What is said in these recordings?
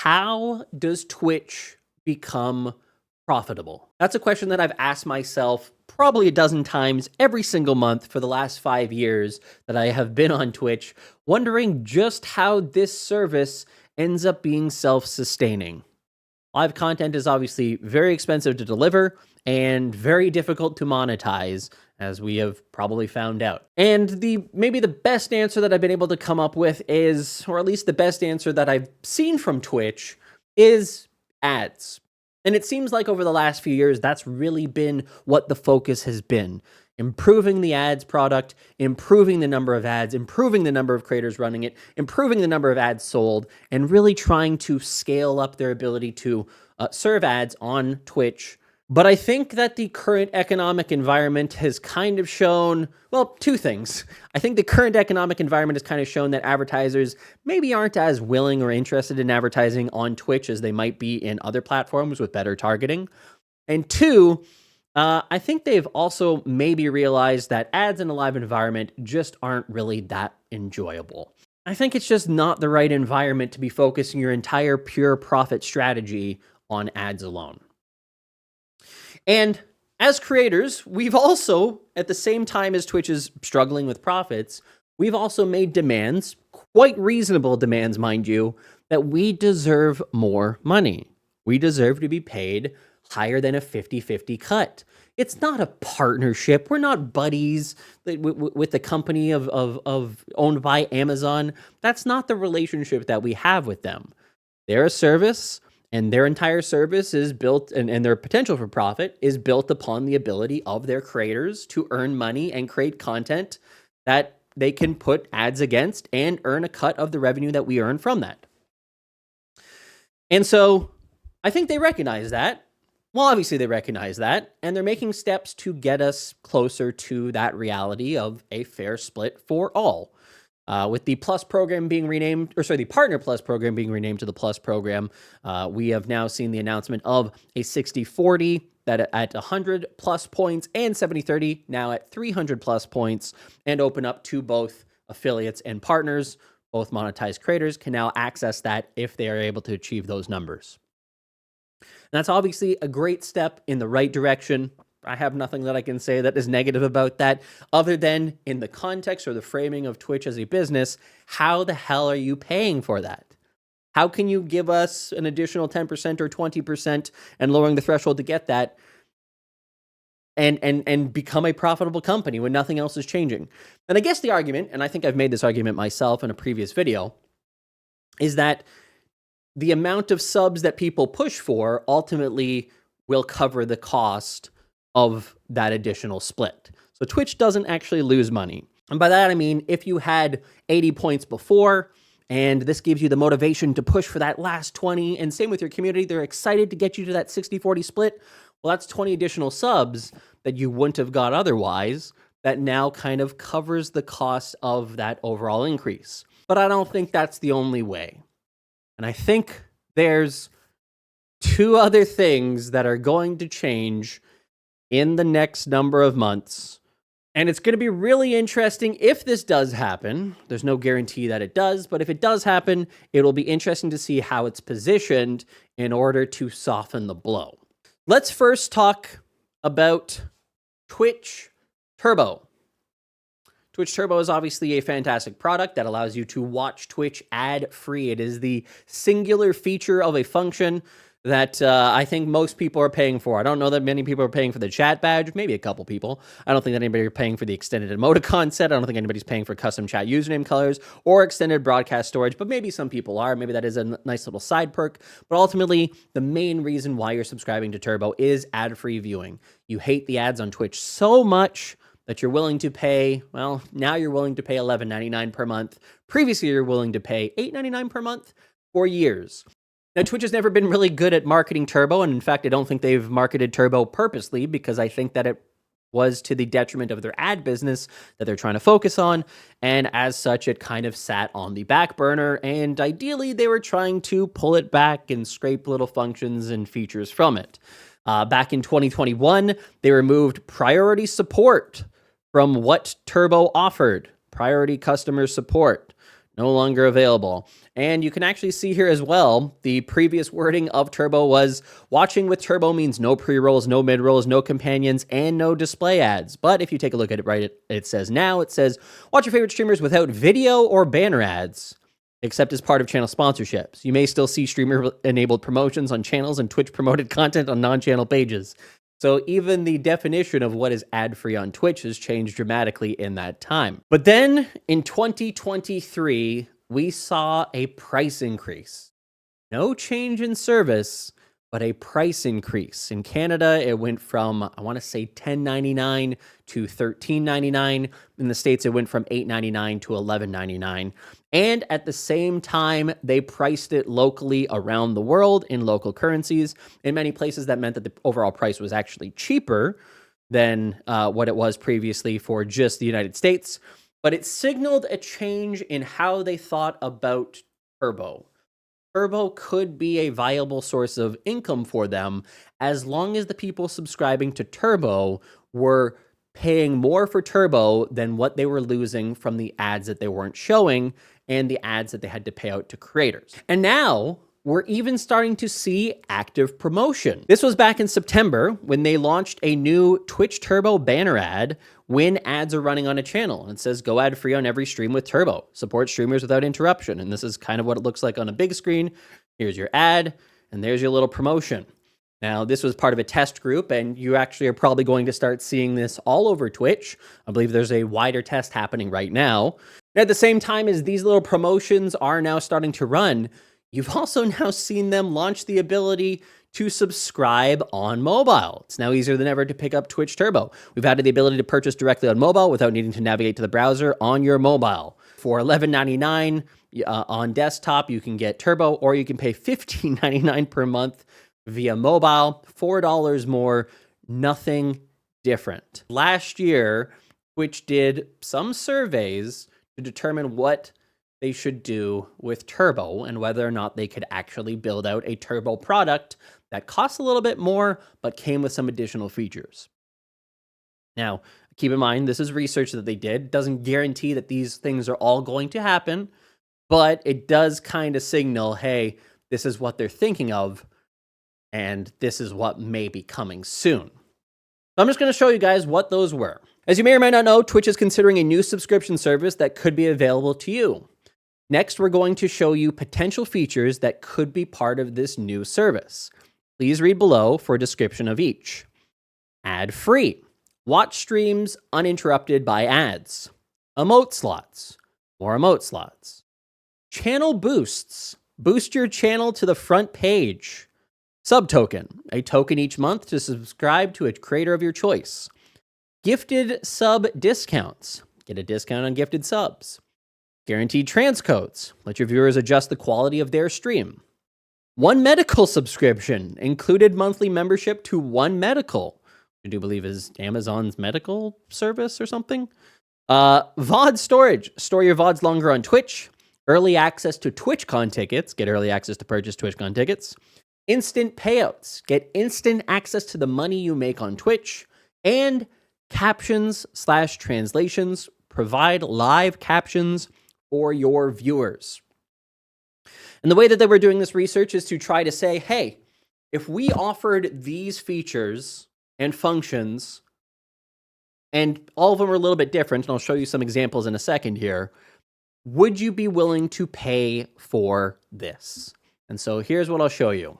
How does Twitch become profitable? That's a question that I've asked myself probably a dozen times every single month for the last 5 years that I have been on Twitch, wondering just how this service ends up being self-sustaining. Live content is obviously very expensive to deliver and very difficult to monetize, as we have probably found out. And maybe the best answer that I've been able to come up with is, or at least the best answer that I've seen from Twitch, is ads. And it seems like over the last few years, that's really been what the focus has been. Improving the ads product, improving the number of ads, improving the number of creators running it, improving the number of ads sold, and really trying to scale up their ability to serve ads on Twitch. But I think that the current economic environment has kind of shown, well, two things. I think the current economic environment has kind of shown that advertisers maybe aren't as willing or interested in advertising on Twitch as they might be in other platforms with better targeting. And two, I think they've also maybe realized that ads in a live environment just aren't really that enjoyable. I think it's just not the right environment to be focusing your entire pure profit strategy on ads alone. And as creators, we've also, at the same time as Twitch is struggling with profits, we've also made demands, quite reasonable demands, mind you, that we deserve more money. We deserve to be paid higher than a 50-50 cut. It's not a partnership. We're not buddies with the company owned by Amazon. That's not the relationship that we have with them. They're a service, and their entire service is built, and their potential for profit is built upon the ability of their creators to earn money and create content that they can put ads against and earn a cut of the revenue that we earn from that. And so I think they recognize that. Well, obviously they recognize that, and they're making steps to get us closer to that reality of a fair split for all. With the Plus program being renamed, the Partner Plus program being renamed to the Plus program, we have now seen the announcement of a 60-40 that at 100 plus points and 70-30 now at 300 plus points, and open up to both affiliates and partners. Both monetized creators can now access that if they are able to achieve those numbers. And that's obviously a great step in the right direction. I have nothing that I can say that is negative about that, other than in the context or the framing of Twitch as a business, how the hell are you paying for that? How can you give us an additional 10% or 20% and lowering the threshold to get that and become a profitable company when nothing else is changing? And I guess the argument, and I think I've made this argument myself in a previous video, is that the amount of subs that people push for ultimately will cover the cost of that additional split. So Twitch doesn't actually lose money. And by that, I mean, if you had 80 points before, and this gives you the motivation to push for that last 20, and same with your community, they're excited to get you to that 60-40 split, well, that's 20 additional subs that you wouldn't have got otherwise, that now kind of covers the cost of that overall increase. But I don't think that's the only way. And I think there's two other things that are going to change in the next number of months. And it's going to be really interesting if this does happen. There's no guarantee that it does, but if it does happen, it'll be interesting to see how it's positioned in order to soften the blow. Let's first talk about Twitch Turbo. Twitch Turbo is obviously a fantastic product that allows you to watch Twitch ad-free. It is the singular feature of a function that I think most people are paying for. I don't know that many people are paying for the chat badge, maybe a couple people. I don't think that anybody are paying for the extended emoticon set. I don't think anybody's paying for custom chat username colors or extended broadcast storage, but maybe some people are. Maybe that is a nice little side perk. But ultimately, the main reason why you're subscribing to Turbo is ad-free viewing. You hate the ads on Twitch so much that you're willing to pay, well, now you're willing to pay $11.99 per month. Previously, you're willing to pay $8.99 per month for years. Now, Twitch has never been really good at marketing Turbo, and in fact, I don't think they've marketed Turbo purposely, because I think that it was to the detriment of their ad business that they're trying to focus on, and as such, it kind of sat on the back burner, and ideally, they were trying to pull it back and scrape little functions and features from it. Back in 2021, they removed priority support from what Turbo offered. Priority customer support. no longer available. And you can actually see here as well, the previous wording of Turbo was watching with Turbo means no pre-rolls, no mid-rolls, no companions, and no display ads. But if you take a look at it right, it says watch your favorite streamers without video or banner ads, except as part of channel sponsorships. You may still see streamer-enabled promotions on channels and Twitch-promoted content on non-channel pages. So even the definition of what is ad-free on Twitch has changed dramatically in that time. But then in 2023, we saw a price increase. No change in service, but a price increase. In Canada, it went from, I want to say $10.99 to $13.99. In the States, it went from $8.99 to $11.99. And at the same time, they priced it locally around the world in local currencies. In many places, that meant that the overall price was actually cheaper than what it was previously for just the United States. But it signaled a change in how they thought about Turbo. Turbo could be a viable source of income for them as long as the people subscribing to Turbo were paying more for Turbo than what they were losing from the ads that they weren't showing and the ads that they had to pay out to creators. And now we're even starting to see active promotion. This was back in September when they launched a new Twitch Turbo banner ad when ads are running on a channel. And it says, go ad free on every stream with Turbo. Support streamers without interruption. And this is kind of what it looks like on a big screen. Here's your ad, and there's your little promotion. Now, this was part of a test group, and you actually are probably going to start seeing this all over Twitch. I believe there's a wider test happening right now. And at the same time as these little promotions are now starting to run, you've also now seen them launch the ability to subscribe on mobile. It's now easier than ever to pick up Twitch Turbo. We've added the ability to purchase directly on mobile without needing to navigate to the browser on your mobile. For $11.99 on desktop, you can get Turbo, or you can pay $15.99 per month via mobile, $4 more, nothing different. Last year, Twitch did some surveys to determine what they should do with Turbo and whether or not they could actually build out a Turbo product that costs a little bit more, but came with some additional features. Now, keep in mind, this is research that they did. It doesn't guarantee that these things are all going to happen, but it does kind of signal, hey, this is what they're thinking of, and this is what may be coming soon. So I'm just going to show you guys what those were. As you may or may not know, Twitch is considering a new subscription service that could be available to you. Next, we're going to show you potential features that could be part of this new service. Please read below for a description of each. Ad-free. Watch streams uninterrupted by ads. Emote slots. More emote slots. Channel boosts. Boost your channel to the front page. Sub token. A token each month to subscribe to a creator of your choice. Gifted sub discounts. Get a discount on gifted subs. Guaranteed transcodes. Let your viewers adjust the quality of their stream. One medical subscription. Included monthly membership to One Medical. I do believe is Amazon's medical service or something. VOD storage. Store your VODs longer on Twitch. Early access to TwitchCon tickets. Get early access to purchase TwitchCon tickets. Instant payouts. Get instant access to the money you make on Twitch. And captions/translations. Provide live captions for your viewers. And the way that they were doing this research is to try to say, hey, if we offered these features and functions, and all of them are a little bit different, and I'll show you some examples in a second here, would you be willing to pay for this? And so here's what I'll show you.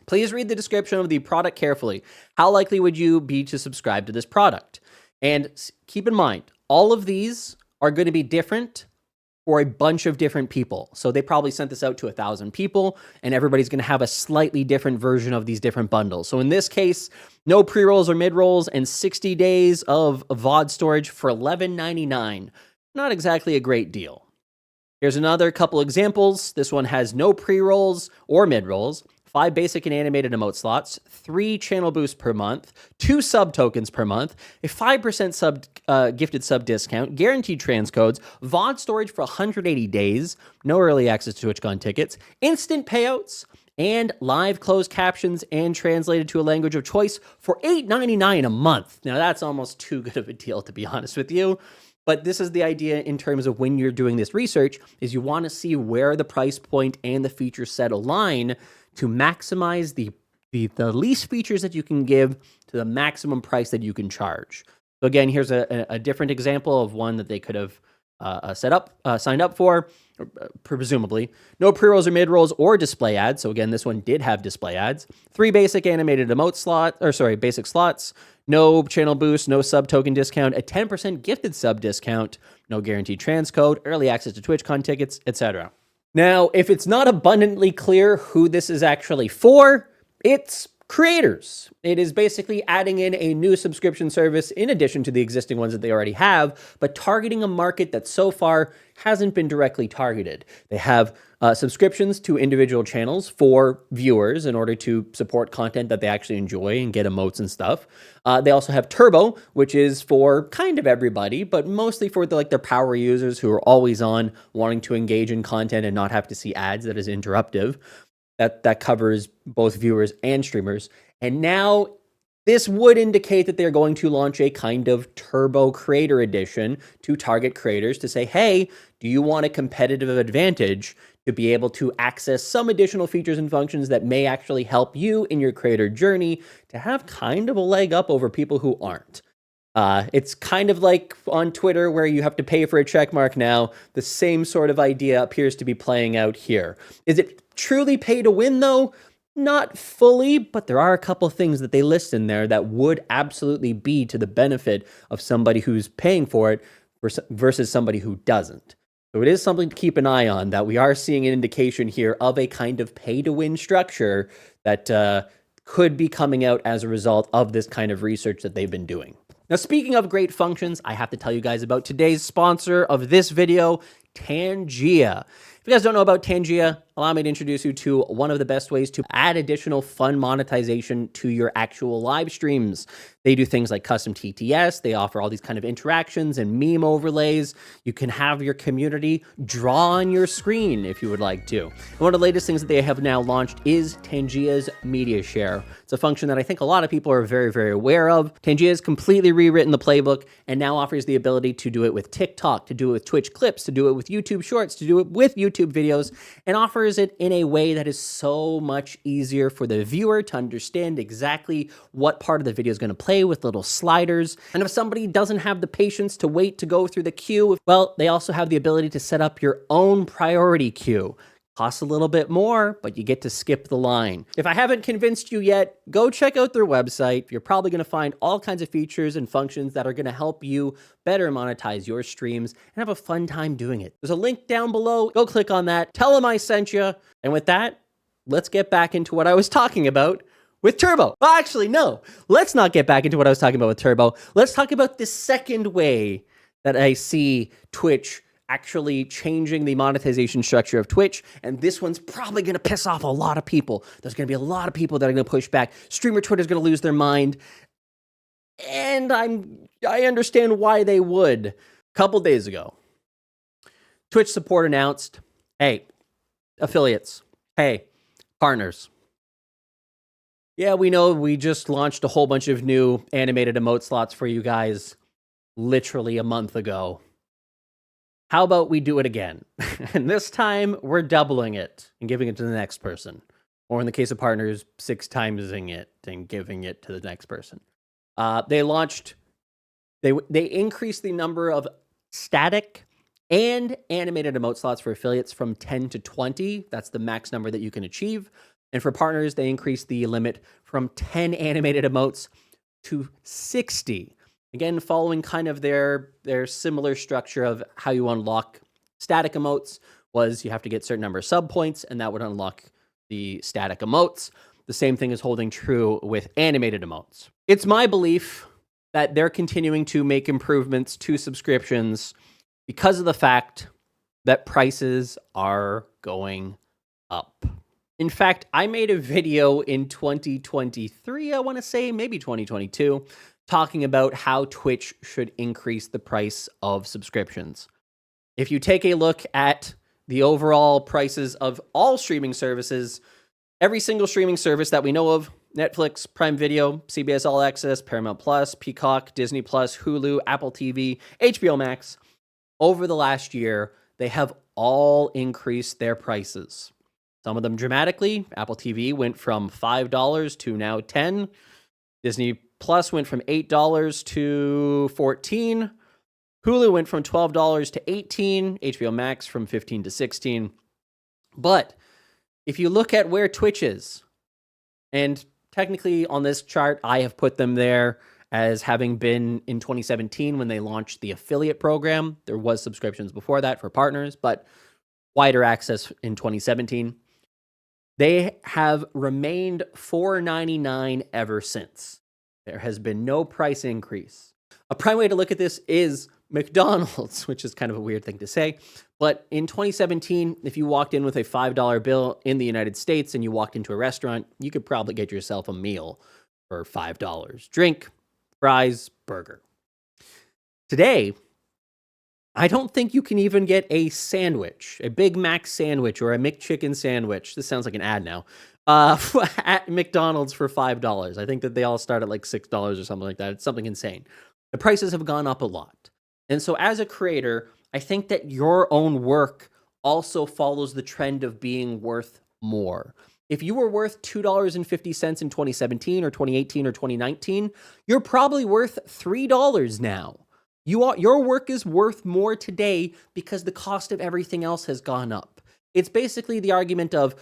Please read the description of the product carefully. How likely would you be to subscribe to this product? And keep in mind, all of these are going to be different for a bunch of different people. So they probably sent this out to 1,000 people, and everybody's going to have a slightly different version of these different bundles. So in this case, no pre-rolls or mid-rolls and 60 days of VOD storage for $11.99. Not exactly a great deal. Here's another couple examples. This one has no pre-rolls or mid-rolls, 5 basic and animated emote slots, 3 channel boosts per month, 2 sub tokens per month, a 5% gifted sub discount, guaranteed transcodes, VOD storage for 180 days, no early access to TwitchCon tickets, instant payouts, and live closed captions and translated to a language of choice for $8.99 a month. Now, that's almost too good of a deal, to be honest with you. But this is the idea in terms of when you're doing this research, is you want to see where the price point and the feature set align to maximize the least features that you can give to the maximum price that you can charge. So again, here's a different example of one that they could have signed up for, presumably. No pre-rolls or mid-rolls or display ads. So again, this one did have display ads. 3 basic animated basic slots. No channel boost, no sub token discount, a 10% gifted sub discount, no guaranteed transcode, early access to TwitchCon tickets, etc. Now, if it's not abundantly clear who this is actually for, it's creators. It is basically adding in a new subscription service in addition to the existing ones that they already have, but targeting a market that so far hasn't been directly targeted. They have subscriptions to individual channels for viewers in order to support content that they actually enjoy and get emotes and stuff. They also have Turbo, which is for kind of everybody, but mostly for their power users who are always on, wanting to engage in content and not have to see ads that is interruptive. That covers both viewers and streamers. And now this would indicate that they're going to launch a kind of Turbo Creator Edition to target creators to say, hey, do you want a competitive advantage to be able to access some additional features and functions that may actually help you in your creator journey to have kind of a leg up over people who aren't? It's kind of like on Twitter where you have to pay for a check mark now. The same sort of idea appears to be playing out here. Is it truly pay to win though? Not fully, but there are a couple things that they list in there that would absolutely be to the benefit of somebody who's paying for it versus somebody who doesn't. So it is something to keep an eye on, that we are seeing an indication here of a kind of pay to win structure that could be coming out as a result of this kind of research that they've been doing. Now, speaking of great functions, I have to tell you guys about today's sponsor of this video, Tangia. If you guys don't know about Tangia, allow me to introduce you to one of the best ways to add additional fun monetization to your actual live streams. They do things like custom TTS. They offer all these kind of interactions and meme overlays. You can have your community draw on your screen if you would like to. And one of the latest things that they have now launched is Tangia's Media Share. It's a function that I think a lot of people are very, very aware of. Tangia has completely rewritten the playbook and now offers the ability to do it with TikTok, to do it with Twitch clips, to do it with YouTube Shorts, to do it with YouTube videos, and offers it in a way that is so much easier for the viewer to understand exactly what part of the video is going to play with little sliders. And if somebody doesn't have the patience to wait to go through the queue, well, they also have the ability to set up your own priority queue. Costs a little bit more, but you get to skip the line. If I haven't convinced you yet, go check out their website. You're probably going to find all kinds of features and functions that are going to help you better monetize your streams and have a fun time doing it. There's a link down below. Go click on that. Tell them I sent you. And with that, let's get back into what I was talking about with Turbo. Well, actually, no. Let's not get back into what I was talking about with Turbo. Let's talk about the second way that I see Twitch actually changing the monetization structure of Twitch. And this one's probably going to piss off a lot of people. There's going to be a lot of people that are going to push back. Streamer Twitter's going to lose their mind. And I understand why they would. A couple days ago, Twitch support announced, hey, affiliates, hey, partners. Yeah, we know we just launched a whole bunch of new animated emote slots for you guys literally a month ago. How about we do it again? And this time, we're doubling it and giving it to the next person. Or in the case of partners, 6 timesing it and giving it to the next person. They increased the number of static and animated emote slots for affiliates from 10 to 20. That's the max number that you can achieve. And for partners, they increased the limit from 10 animated emotes to 60. Again, following kind of their similar structure of how you unlock static emotes was you have to get a certain number of sub points, and that would unlock the static emotes. The same thing is holding true with animated emotes. It's my belief that they're continuing to make improvements to subscriptions because of the fact that prices are going up. In fact, I made a video in 2023, I want to say, maybe 2022, talking about how Twitch should increase the price of subscriptions. If you take a look at the overall prices of all streaming services, every single streaming service that we know of Netflix, Prime Video, CBS All Access, Paramount Plus, Peacock, Disney Plus, Hulu, Apple TV, HBO Max. Over the last year, they have all increased their prices. Some of them dramatically. Apple TV went from $5 to now $10. Disney Plus went from $8 to $14. Hulu went from $12 to $18. HBO Max from $15 to $16. But if you look at where Twitch is, and technically on this chart, I have put them there as having been in 2017 when they launched the affiliate program. There was subscriptions before that for partners, but wider access in 2017. They have remained $4.99 ever since. There has been no price increase. A prime way to look at this is McDonald's, which is kind of a weird thing to say. But in 2017, if you walked in with a $5 bill in the United States and you walked into a restaurant, you could probably get yourself a meal for $5. Drink, fries, burger. Today, I don't think you can even get a sandwich, a Big Mac sandwich or a McChicken sandwich. This sounds like an ad now. At McDonald's for $5. I think that they all start at like $6 or something like that. It's something insane. The prices have gone up a lot. And so as a creator, I think that your own work also follows the trend of being worth more. If you were worth $2.50 in 2017 or 2018 or 2019, you're probably worth $3 now. Your work is worth more today because the cost of everything else has gone up. It's basically the argument of,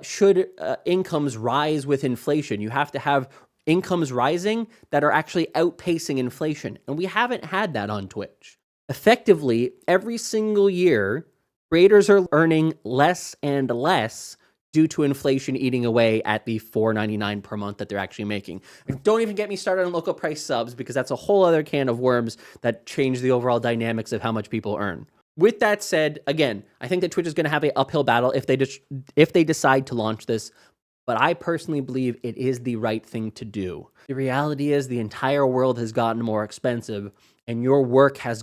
should incomes rise with inflation? You have to have incomes rising that are actually outpacing inflation. And we haven't had that on Twitch. Effectively, every single year, creators are earning less and less due to inflation eating away at the $4.99 per month that they're actually making. And don't even get me started on local price subs, because that's a whole other can of worms that change the overall dynamics of how much people earn. With that said, again, I think that Twitch is going to have an uphill battle if they decide to launch this, but I personally believe it is the right thing to do. The reality is the entire world has gotten more expensive, and your work has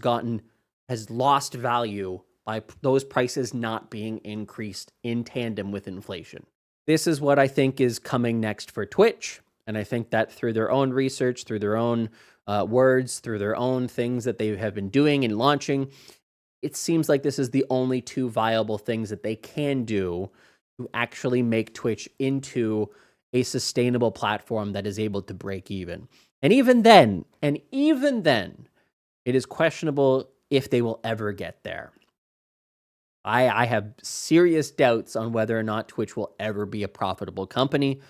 lost value by those prices not being increased in tandem with inflation. This is what I think is coming next for Twitch, and I think that through their own research, through their own words, through their own things that they have been doing and launching, it seems like this is the only two viable things that they can do to actually make Twitch into a sustainable platform that is able to break even. And even then, it is questionable if they will ever get there. I have serious doubts on whether or not Twitch will ever be a profitable company,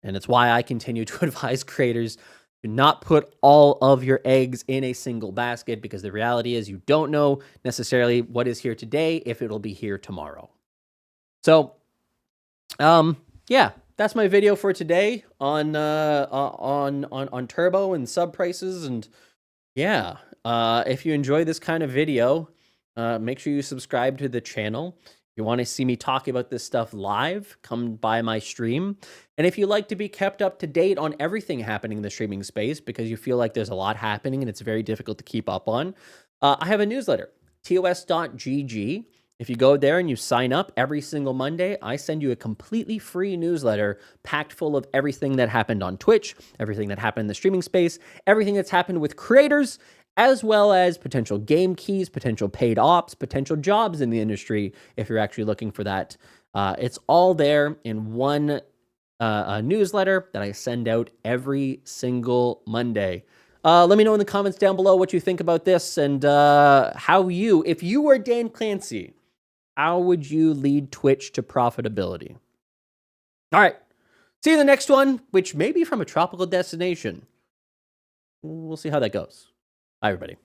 and it's why I continue to advise creators to not put all of your eggs in a single basket, because the reality is you don't know necessarily what is here today if it'll be here tomorrow. So, yeah, that's my video for today on Turbo and sub prices. And yeah, if you enjoy this kind of video, make sure you subscribe to the channel. If you want to see me talk about this stuff live, come by my stream. And if you like to be kept up to date on everything happening in the streaming space, because you feel like there's a lot happening and it's very difficult to keep up on, I have a newsletter, tos.gg. If you go there and you sign up every single Monday, I send you a completely free newsletter packed full of everything that happened on Twitch, everything that happened in the streaming space, everything that's happened with creators, as well as potential game keys, potential paid ops, potential jobs in the industry, if you're actually looking for that. It's all there in one newsletter that I send out every single Monday. Let me know in the comments down below what you think about this, and if you were Dan Clancy, how would you lead Twitch to profitability? All right. See you in the next one, which may be from a tropical destination. We'll see how that goes. Bye, everybody.